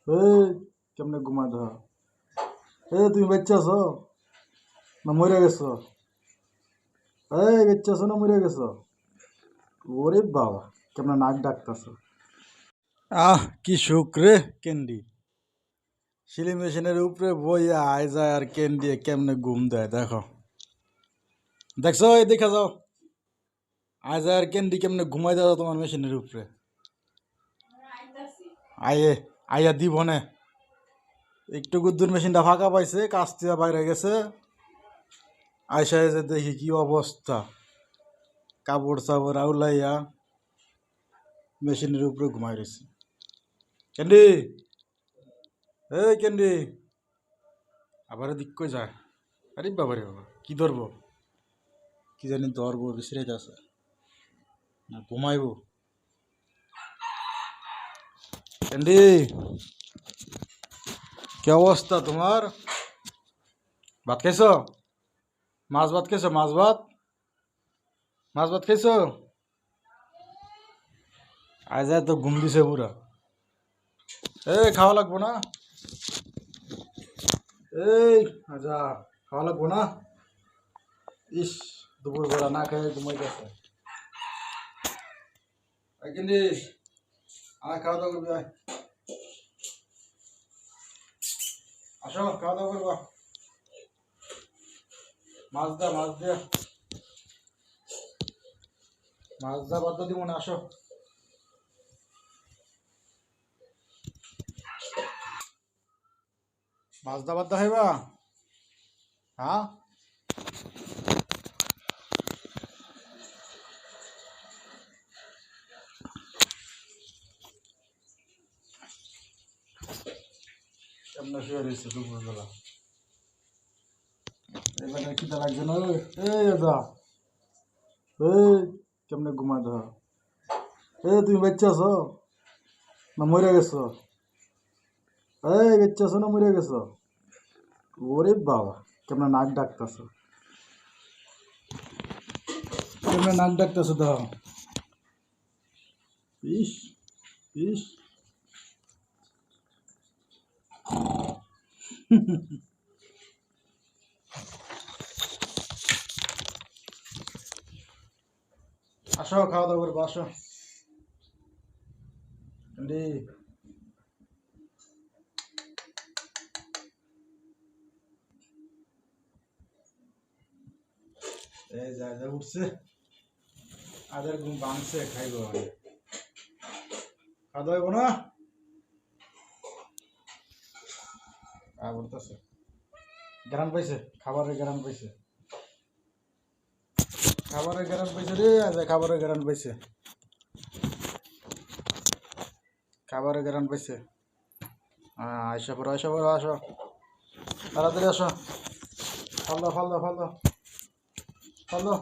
এই কেমনে ঘুমায় ধর তুমি বাচ্চা আছো না মরে গেছো? বাচ্চা আছো না মরে গেছো? ওরে বাবা, কেমনে নাক ডাকতেছো। কি সুখ রে ক্যান্ডি। সিলি মেশিনের উপরে বইয়া আয় যায় আর ক্যান্ডি কেমনে ঘুম দেয় দেখো। দেখছো, এই দেখা যাও আয় যায় আর ক্যান্ডি কেমনে ঘুমাই দেওয়া তোমার মেশিনের উপরে। আয়ে আইয়া দিব নে। একটু গুদ্দুর মেশিনটা ফাঁকা পাইছে, কাজ থেকে বাইরে গেছে। আয়সা এসে দেখি কি অবস্থা, কাপড় চাপড় আউলাইয়া মেশিনের উপরে ঘুমাই রয়েছে। ক্যান্ডি, এই ক্যান্ডি, আবার দিক কই যায়। আরে বাবারে বাবা, কি ধরবো কি জানি, ধরবো বিশ্রাইতে আছে না ঘুমাইবো। ক্যান্ডি, কি অবস্থা তোমার? ভাত খাইছো? মাছ ভাত খাইছো? মাছ ভাত মাছ ভাত খাইছো? আজ তো ঘুম দিছে পুরা। খাওয়া লাগবো না? আচ্ছা, খাওয়া লাগবো না? ইস, দুপুরবেলা না খেয়ে ঘুমাই গেছে। কিন্তু আয় খাওয়া দাওয়া করবি, আয় আসো খাওয়া দাওয়া করবো। মাছ দা বাদ দিব না, আসো। মাছ দা বাদ খাইবা? হ্যাঁ, কেমন শুয়ে রয়েছে দুপুরবেলা। এবার খিদা লাগছে না? দাদা, কেমনে ঘুমায় ধর। তুমি বাচ্চা আছো না মরে গেছো? বাচ্চা আছো না মরে গেছো? ওরে বাবা, কেমনে নাক ডাকতেছো, কেমনে নাক ডাকতেছো ধর। ইস ইস আসো খাওয়া দাওয়া করবো, আসো। এই যা যা উঠছে, আদের ঘুম ভাঙছে, খাইব খাওয়া দাওয়া না। বলতেছে গ্রাম পাইছে, খাবারের গ্রাম পাইছে, খাবারের গ্রাম পাইছে রে। আজ খাবারের গ্রাম পাইছে, খাবারের গ্রাম পাইছে। আইসা পড়ো আসো, তাড়াতাড়ি আসো। ফাল দাও